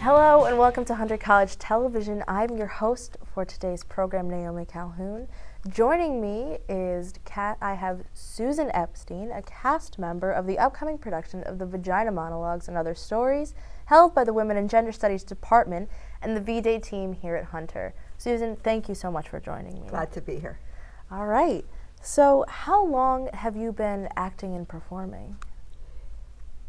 Hello and welcome to Hunter College Television. I'm your host for today's program, Naomi Calhoun. Joining me is I have Susan Epstein, a cast member of the upcoming production of the Vagina Monologues and Other Stories, held by the Women and Gender Studies Department and the V-Day team here at Hunter. Susan, thank you so much for joining me. Glad to be here. All right. So how long have you been acting and performing?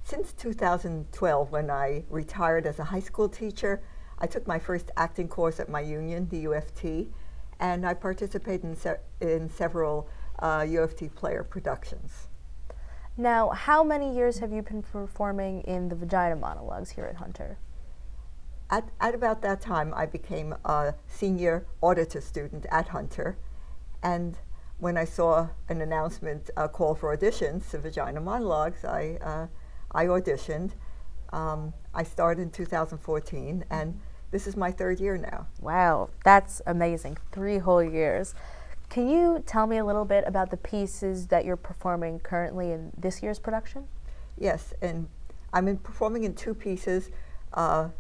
Since 2012, when I retired as a high school teacher, I took my first acting course at my union, the UFT, and I participated in several UFT player productions. Now, how many years have you been performing in the Vagina Monologues here at Hunter? At about that time, I became a senior auditor student at Hunter, and when I saw an announcement call for auditions to Vagina Monologues, I auditioned. I started in 2014, and this is my third year now. Wow, that's amazing. 3 whole years. Can you tell me a little bit about the pieces that you're performing currently in this year's production? Yes, and I'm performing in 2 pieces,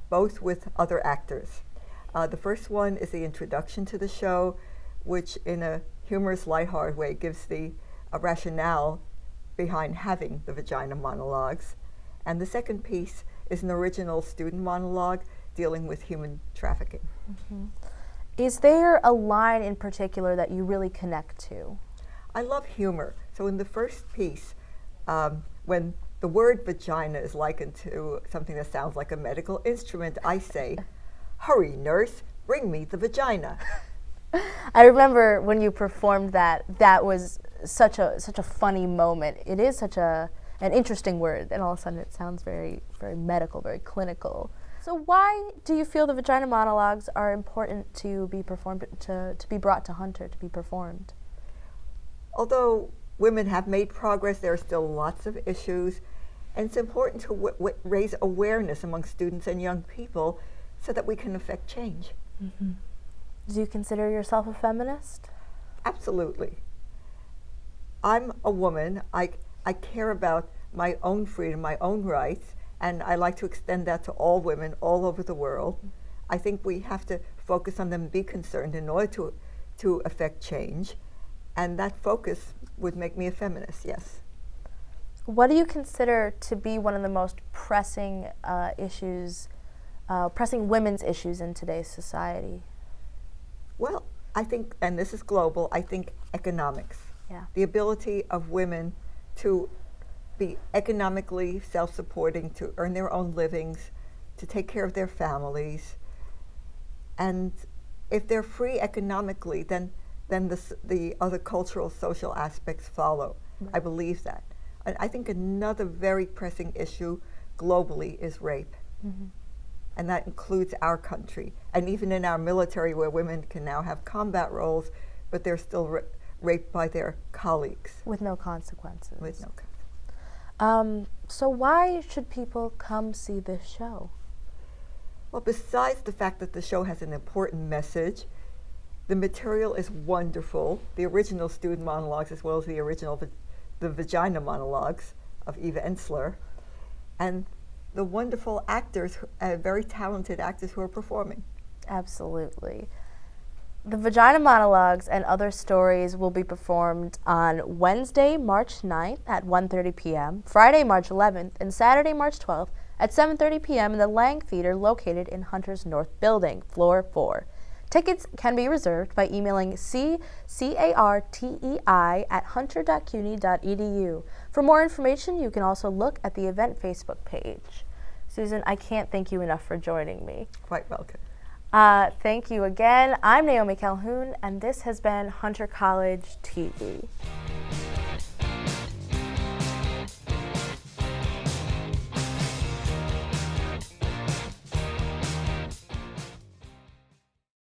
both with other actors. The first one is the introduction to the show, which in a humorous, lighthearted way gives the rationale behind having the Vagina Monologues. And the second piece is an original student monologue dealing with human trafficking. Mm-hmm. Is there a line in particular that you really connect to? I love humor. So in the first piece, when the word vagina is likened to something that sounds like a medical instrument, I say, "Hurry, nurse, bring me the vagina." I remember when you performed that was such a funny moment. It is such an interesting word, and all of a sudden it sounds very, very medical, very clinical. So why do you feel the Vagina Monologues are important to be performed, to be brought to Hunter, to be performed? Although women have made progress, there are still lots of issues, and it's important to raise awareness among students and young people so that we can affect change. Mm-hmm. Do you consider yourself a feminist? Absolutely. I'm a woman. I care about my own freedom, my own rights, and I like to extend that to all women all over the world. I think we have to focus on them and be concerned in order to affect change, and that focus would make me a feminist, yes. What do you consider to be one of the most pressing pressing women's issues in today's society? Well, I think, and this is global, I think economics. Yeah. The ability of women to be economically self-supporting, to earn their own livings, to take care of their families. And if they're free economically, then the other cultural, social aspects follow. Right. I believe that. And I think another very pressing issue globally is rape. Mm-hmm. And that includes our country. And even in our military, where women can now have combat roles, but they're still raped by their colleagues. With no consequences. With no consequences. So why should people come see this show? Well, besides the fact that the show has an important message, the material is wonderful. The original student monologues, as well as the original the Vagina Monologues of Eva Ensler, and the wonderful actors, very talented actors who are performing. Absolutely. The Vagina Monologues and Other Stories will be performed on Wednesday, March 9th at 1:30 p.m., Friday, March 11th, and Saturday, March 12th at 7:30 p.m. in the Lang Theater located in Hunter's North Building, floor 4. Tickets can be reserved by emailing cartei@hunter.cuny.edu. For more information, you can also look at the event Facebook page. Susan, I can't thank you enough for joining me. Quite welcome. Thank you again. I'm Naomi Calhoun, and this has been Hunter College TV.